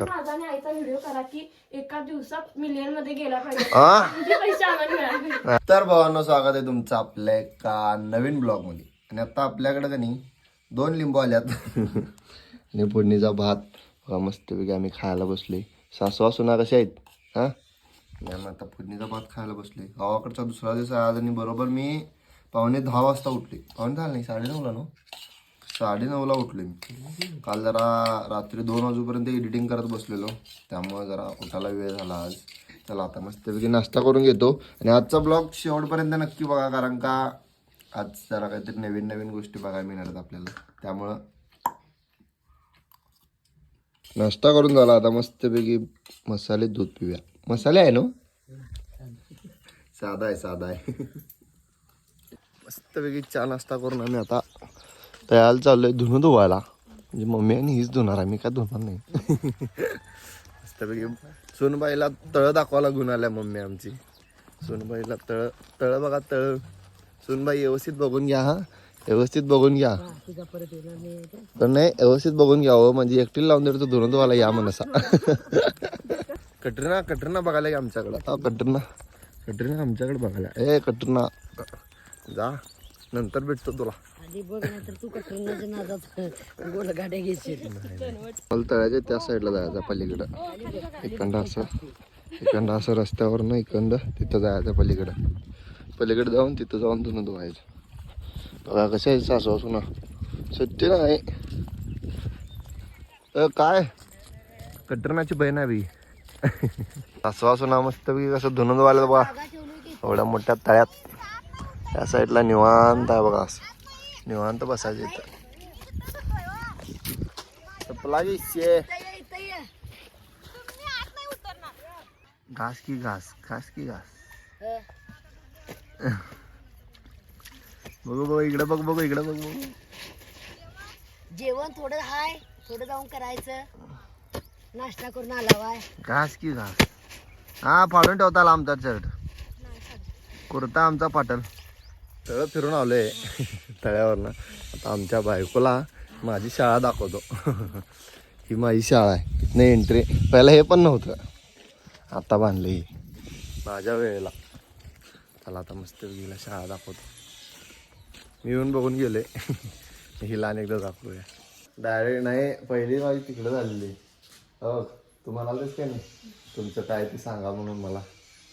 माझा आणि आईचा व्हिडिओ करा की एका दिवसात मिलियन मध्ये गेला पाहिजे पैसे आम्हाला मिळाले. तर भावांनो, स्वागत आहे तुमचं आपल्या एका नवीन ब्लॉग मध्ये. आणि आता आपल्याकडे कनी 2 लिंबू आल्यात आणि फोडणीचा भात बघा मस्तपैकी आम्ही खायला बसले. सासू सुना कशा आहेत हा. आणि आता फोडणीचा भात खायला बसले. गावाकडचा दुसरा दिवस आज आणि बरोबर मी 9:45 वाजता उठले. 9:45 नाही 9:30 ना 9:30ला उठले मी. काल जरा रात्री 2 वाजेपर्यंत एडिटिंग करत बसलेलो, त्यामुळे जरा उठायला वेळ झाला आज. चला आता मस्तपैकी नाश्ता करून घेतो आणि आजचा ब्लॉग शेवटपर्यंत नक्की बघा, कारण का आज जरा काहीतरी नवीन नवीन गोष्टी बघायला मिळणार आहेत आपल्याला. त्यामुळं नाश्ता करून झाला. आता मस्तपैकी मसाले दूध पिऊया. मसाले आहे ना, साधा आहे साधा आहे. मस्तपैकी चहा नाश्ता करून आम्ही आता तयार चाललोय धुणं धुवायला. म्हणजे मम्मी आणि हीच धुणार आहे, मी काय धुणार नाही. मस्तपैकी सोनबाईला तळ दाखवायला घेऊन आल्या मम्मी आमची. सोनबाईला तळ बघा तळ. सोनबाई व्यवस्थित बघून घ्या हा, व्यवस्थित बघून घ्या. तर नाही व्यवस्थित बघून घ्या हो, म्हणजे एकटीला लावून देतो धुणं धुवायला या मनसा. कटरीना बघायला आमच्याकडं. कटरीना आमच्याकडे बघायला. ए कटरीना जा, नंतर भेटतो तुला. मला तळ्याच्या त्या साईडला जायचं पलीकडं. इकडं असं रस्त्यावर ना इकडं तिथं जायचं पलीकडे जाऊन तिथं जाऊन धुणं धुवायचं. बघा कसं आहे सासू ना सत्य नाही काय कटरीनाची बहीण आहे बी. सासू ना मस्तपैकी कसं धुणं धुवायला बघा एवढ्या मोठ्या तळ्यात. त्या साईडला निवांत आहे बघा, असं निवांत बसायचं इथं. घास की घास. बघू इकडे बघ इकडे बघ. जेवण थोडं हाय, थोडं जाऊन करायचं. नाश्ता करून आलावाय. घास की घास. हा फाडून ठेवता आला आमचा शर्ट, कुर्ता आमचा फाटल. तळ फिरून आलोय तळ्यावरनं. आता आमच्या बायकोला माझी शाळा दाखवतो. ही माझी शाळा आहे, इथनं एंट्री. पहिला हे पण नव्हतं, आता बांधलं ही माझ्या वेळेला. चला आता मस्त हिला शाळा दाखवतो. मी येऊन बघून गेले. हिला अनेकदा दाखवूया. डायरेक्ट नाही, पहिली माझी तिकडं झालेली. हो तुम्हाला तेच काय नाही, तुमचं काय ते सांगा म्हणून मला,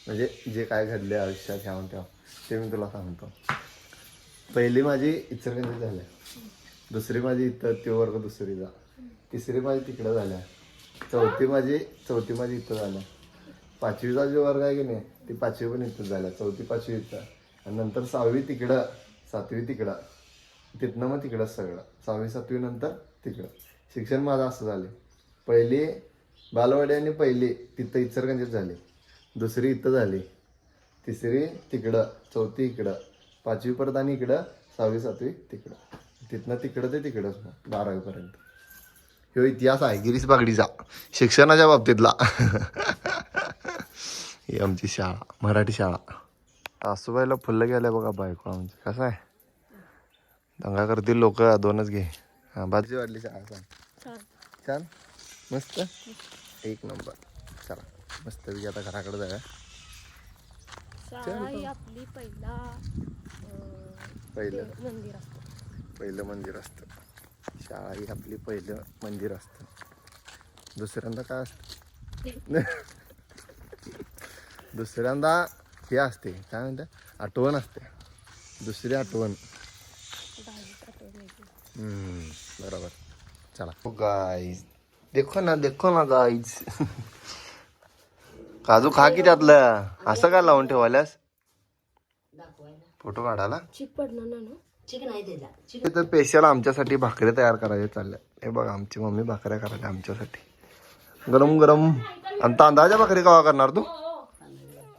म्हणजे जे काय घडले आयुष्यात ह्यावून तेव्हा ते मी तुला सांगतो. पहिली माझी इचलकरंजीत झाल्या, दुसरी माझी इथं त्यो वर्ग दुसरीचा, तिसरी माझी तिकडं झाल्या, चौथी माझी इथं झाल्या, 5वीचा जो वर्ग आहे की नाही ती 5वी पण इथं झाल्या, 4थी 5वी इथं. आणि नंतर 6वी तिकडं, 7वी तिकडं, तिथनं मग तिकडंच सगळं. 6वी 7वी नंतर तिकडं शिक्षण माझं असं झाले. पहिली बालवाडी आणि पहिली तिथं इचलकरंजीत झाली, दुसरी इथं झाली, तिसरी तिकडं, चौथी इकडं, 5वी परत आणि इकडं, 6वी 7वी तिकडं, तिथनं तिकडं ते तिकडंच 12वीपर्यंत. ह्यो इतिहास आहे गिरीश बागडीचा शिक्षणाच्या बाबतीतला. ही आमची शाळा, मराठी शाळा. सासूबाईला फुलं गेल्या बघा बायको आमची. कसं आहे दंगा करतील लोक. 2च घे. हां बाजूची वाढली शाळा. छान मस्त एक नंबर. चला मस्त आता घराकडे जाऊया. पहिलं मंदिर असतं. शाळा ही आपली पहिलं मंदिर असतं. दुसऱ्यांदा काय असतं, दुसऱ्यांदा हे असते काय म्हणतात आठवण असते, दुसरी आठवण. बरोबर. चला गाईज देखो ना गाईज. काजू खा की त्यातलं. असं काय लावून ठेवायलास फोटो काढायला. तर स्पेशल आमच्यासाठी भाकरी तयार करायचे चालल्या. हे बघा आमची मम्मी भाकऱ्या करायला आमच्यासाठी गरम गरम. आणि तांदळाच्या भाकरी केव्हा करणार तू?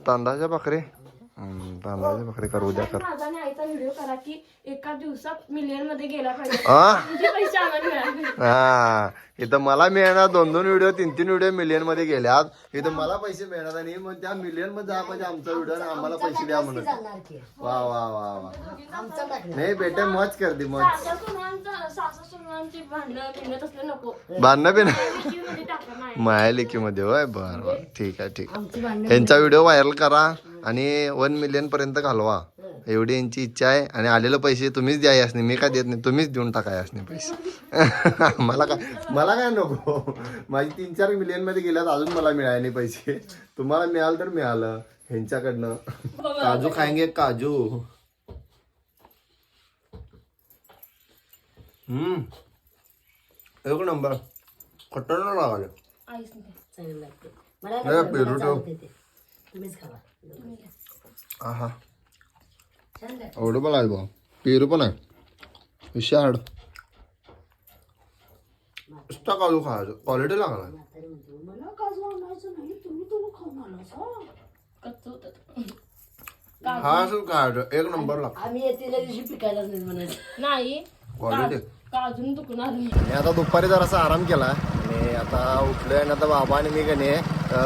तांदळाच्या भाकरी. तांदळाच्या भाकरी करू द्या कर. माझा आणि आईचा व्हिडिओ करा की एका दिवसात मिलियन मध्ये गेला पाहिजे हा म्हणजे पैसे आम्हाला मिळाले. हा इथं मला मिळणार 2-2 व्हिडिओ 3-3 व्हिडिओ मिलियन मध्ये गेल्यात इथं मला पैसे मिळणार आणि मग त्या मिलियन मध्ये जा पाहिजे आमचा व्हिडिओ आणि आम्हाला पैसे द्या म्हणून. जाणार की वा वा वा वा आमचा टाकणार. नाही बेटे मच कर दे मच सासू-सुनांची भांडणं भिंडत असलं नको. बांधणं बिन मध्ये टाकलं नाही. माया लेखी मध्ये होय बर बर ठीक आहे ठीक आहे. आमची भांडणं यांचा व्हिडिओ व्हायरल करा आणि 1 मिलियन पर्यंत घालवा एवढी यांची इच्छा आहे. आणि आलेले पैसे तुम्हीच द्या यासनी मी काय देत नाही तुम्हीच देऊन टाका यासनी पैसे मला काय नको. माझी 3-4 मिलियन मध्ये गेल्यात अजून मला मिळाले नाही पैसे. तुम्हाला मिळालं तर मिळालं ह्यांच्याकडनं. काजू खाएंगे काजू. एक नंबर खतरनाक लागले. आईच नाही. चांगलं लागते मला नाही, पेरू मला ठेव. आवडते ते. तुम्हीच खावा आहा छान लागते. एवढं पण आहे बा पेरू पण आहे विशाळ नुसता काजू खायचं क्वालिटी लागला. म्हातारी म्हणते, मला काजू आणायचं नाही तुम्ही तुम्ही खाऊन आला कच्चं होतं. हा असं खायचं एक नंबर लागतो आम्ही येतेल्या दिवशी पिकायलाच नाही म्हणायचं. नाही क्वालिटी. काजून दुखून आलं. मी आता दुपारी जरासा आराम केला आणि आता उठलोय आणि आता बाबा आणि मी कणी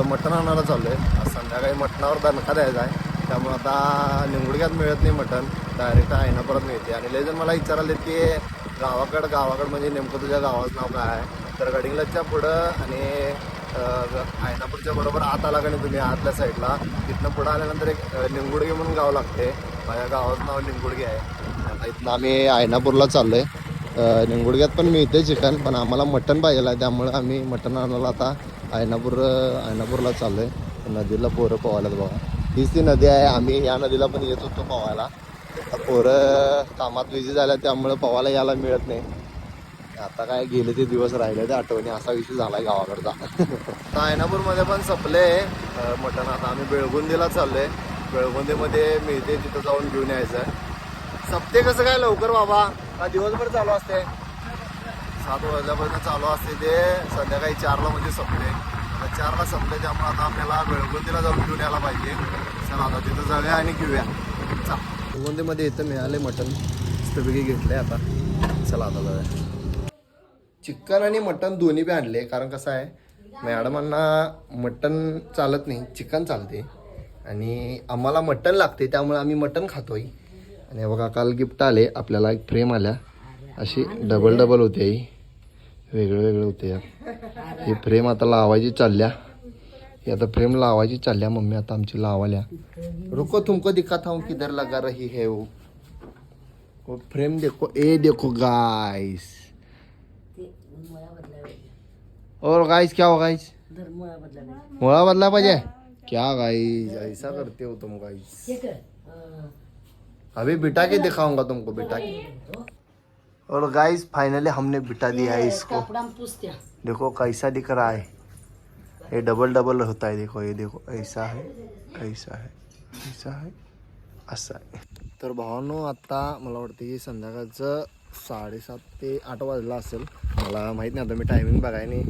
मटण आणायला चाललोय. आज संध्याकाळी मटणावर दणका द्यायचा आहे त्यामुळे आता निंगुडग्यात मिळत नाही मटण डायरेक्ट आयना परत मिळते. आणि लय जण मला विचारले की गावाकडं म्हणजे नेमकं तुझ्या गावाचं नाव काय आहे. तर गडिंग्लजच्या पुढं आणि आयनापूरच्या बरोबर आत आला का नाही तुम्ही आतल्या साईडला तिथनं पुढं आल्यानंतर एक निंगुडगे म्हणून गाव लागते. माझ्या गावाचं नाव निंगुडगे आहे. आता इथनं आम्ही आयनापूरला चाललोय. निंगुडग्यात पण मिळते चिकन पण आम्हाला मटण पाहिजे आहे त्यामुळे आम्ही मटण आणायला आता आयनापूरला चाललोय. नदीला पोरं पोहायलात बघा. हीच ती नदी आहे. आम्ही या नदीला पण येत होतो पोहायला. पोरं कामात बिझी झाल्या त्यामुळे पोहायला यायला मिळत नाही. आता काय गेले ते दिवस राहिले ते आठवणी असा विषय झालाय गावाकडचा. आता आयनापूरमध्ये पण संपले मटण. आता आम्ही बेळगुंदीला चाललोय. बेळगुंदीमध्ये मिळते तिथं जाऊन घेऊन यायचं. सप्ते कसं काय लवकर बाबा हा दिवसभर चालू असते 7 वाजल्यापासून चालू असते ते संध्याकाळी 4ला म्हणजे संपले. आता 4ला संपले त्यामुळे आता आपल्याला बेळगुंदीला जाऊन घेऊन यायला पाहिजे. चला आता तिथं जाऊया आणि घेऊया. चा बेळगुंदीमध्ये इथं मिळाले मटण मस्तपैकी घेतले. आता चला आता जाऊया. चिकन आणि मटण दोन्ही बी आणले कारण कसं आहे मॅडमांना मटण चालत नाही चिकन चालते आणि आम्हाला मटण लागते त्यामुळे आम्ही मटण खातोय. आणि बघा काल गिफ्ट आले आपल्याला एक फ्रेम आल्या अशी डबल होते ही वेगळे होते यार. ही फ्रेम आता लावायची चालल्या. ही आता फ्रेम लावायची चालल्या मम्मी आता आमची लावाल्या. रुको तुमको दिखाता हूँ किधर लगा रही है वो फ्रेम देखो ए देखो गाइस. और गाइस क्या हो गाइस मुळा बदला पाहिजे क्या गाइस ऐसा करते हो तुम गाइस. अभी बिठा के दिखाऊंगा तुमको बिठा के. और गाइस फाइनली हमने बिठा दिया है इसको. देखो कैसा दिख रहा है. ये डबल होता है. देखो ये देखो ऐसा है ऐसा है ऐसा है असा आहे. तर भावांनो आता मला वाटतं की संध्याकाळचं 7:30 ते 8 वाजला असेल. मला माहीत नाही आता मी टायमिंग बघाय नाही.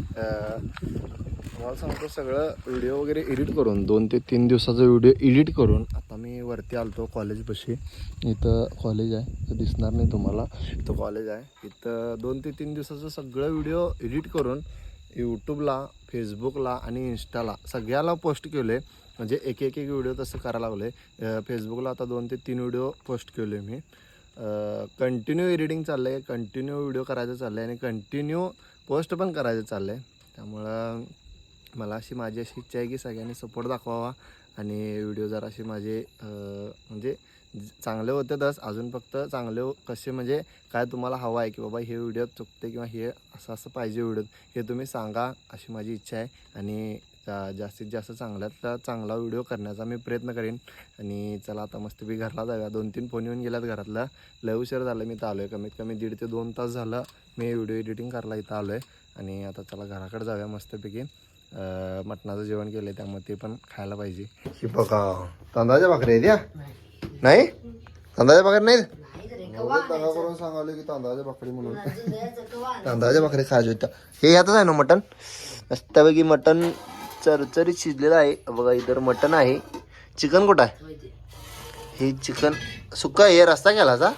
तुम्हाला सांगतो सगळं व्हिडिओ वगैरे एडिट करून 2 ते 3 दिवसाचा व्हिडिओ एडिट करून आता मी वरती आलतो कॉलेजपाशी. इथं कॉलेज आहे इथं दिसणार नाही तुम्हाला. इथं कॉलेज आहे. इथं 2 ते 3 दिवसाचं सगळं व्हिडिओ एडिट करून यूट्यूबला फेसबुकला आणि इंस्टाला सगळ्याला पोस्ट केलं आहे. म्हणजे एक व्हिडिओ तसं करायला लागलो आहे. फेसबुकला आता 2 ते 3 व्हिडिओ पोस्ट केले मी. कंटिन्यू एडिटिंग चाललं आहे कंटिन्यू व्हिडिओ करायचं चाललं आहे आणि कंटिन्यू पोस्ट पण करायचं चाललं आहे. त्यामुळं मला माझी अशी इच्छा आहे की सगळ्यांनी सपोर्ट दाखवावा आणि व्हिडिओ जरा असे माझे म्हणजे चांगले होतेच अजून फक्त चांगले कसे म्हणजे काय तुम्हाला हवं आहे की बाबा हे व्हिडिओ चुकते किंवा हे असं पाहिजे व्हिडिओ हे तुम्ही सांगा अशी माझी इच्छा आहे. आणि जास्तीत जास्त चांगल्यातला चांगला व्हिडिओ करण्याचा मी प्रयत्न करेन. आणि चला आता मस्तपैकी घरला जाऊया. 2-3 फोन येऊन गेल्यात घरातला. लय उशीर झालं मी इथं आलो आहे. कमीत कमी 1.5 ते 2 तास झालं मी व्हिडिओ एडिटिंग करायला इथं आलो आहे. आणि आता चला घराकडे जाऊया मस्तपैकी. मटणाचं जेवण केलं आहे त्यामुळे ते पण खायला पाहिजे. ही बघा तांदळाच्या भाकरी आहेत या नाही तांदळाच्या भाकरी नाही दगा करून सांगावलं की तांदळाच्या भाकरी म्हणून तांदळाच्या भाकरी खायच्या होत्या. हे यातच आहे ना मटण मस्तपैकी मटण चरचरीत शिजलेलं आहे. बघा इतर मटण आहे. चिकन कुठं आहे हे चिकन सुक्का हे रस्ता केलाचा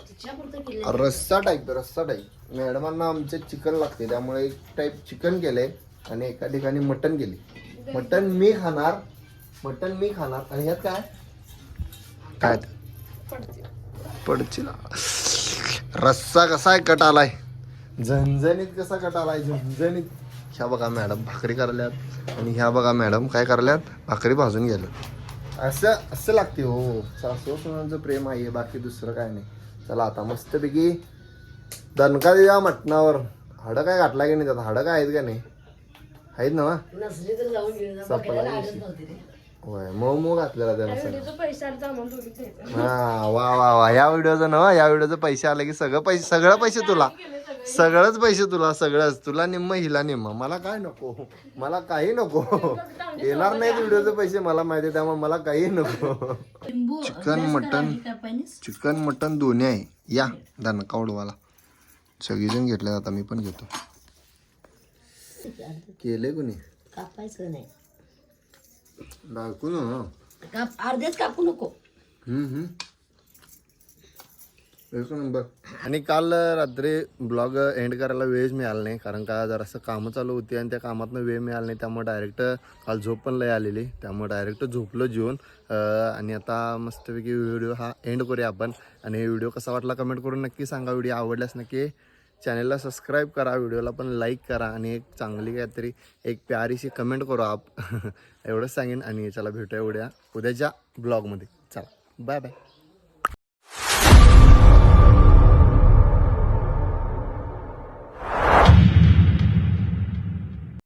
तिच्यापुरतं केलं रस्सा टाईप मॅडमांना आमचे चिकन लागते त्यामुळे एक टाईप चिकन केलंय आणि एका ठिकाणी मटन केले मटन मी खाणार आणि ह्यात काय काय पडचिला रस्सा कसा आहे कट आलाय झणझणीत कसा कट आलाय झणझणीत ह्या बघा मॅडम भाकरी करल्यात आणि ह्या बघा मॅडम काय करल्यात भाकरी भाजून गेलं असं लागते हो सासू सुनांचं प्रेम आहे बाकी दुसरं काय नाही चला आता मस्तपैकी दणका देऊया मटणावर हाडं काय घातला की नाही त्यात हाडं काय आहेत का नाही आहेत ना नसली तर जाऊन घेऊन जा. बघायला आडत नव्हती रे. होय मऊ घातलेला त्यानं सगळं व्हिडिओचं पैसे आले तर आम्हाला थोडी द्यायचं. हा वा या व्हिडिओचं ना या व्हिडिओचं पैसे आले की सगळं पैसे तुला सगळंच तुला निम्म हिला निम्म मला काय नको मला काही नको येणार नाहीत व्हिडिओचे पैसे मला माहिती आहे त्यामुळे मला काही नको चिकन मटन दोन्ही आहे या दणका उडवाला सगळीजण घेतले आता मी पण घेतो केले कोणी कापायचं नाही दाखवू ना अर्धेच कापू नको एक नंबर आणि काल रात्री ब्लॉग एंड करायला वेळच मिळाला नाही कारण का जरासं कामं चालू होती आणि त्या कामातनं वेळ मिळाला नाही त्यामुळे डायरेक्ट काल झोप पण लय आलेली त्यामुळे डायरेक्ट झोपलो जेवून आणि आता मस्तपैकी व्हिडिओ हा एंड करूया आपण आणि व्हिडिओ कसा वाटला कमेंट करून नक्की सांगा व्हिडिओ आवडल्यास नक्की चॅनलला सबस्क्राईब करा व्हिडिओला पण लाईक करा आणि एक चांगली काहीतरी एक प्यारीशी कमेंट करू एवढंच सांगेन आणि चला भेटूया उद्याच्या ब्लॉगमध्ये चला बाय बाय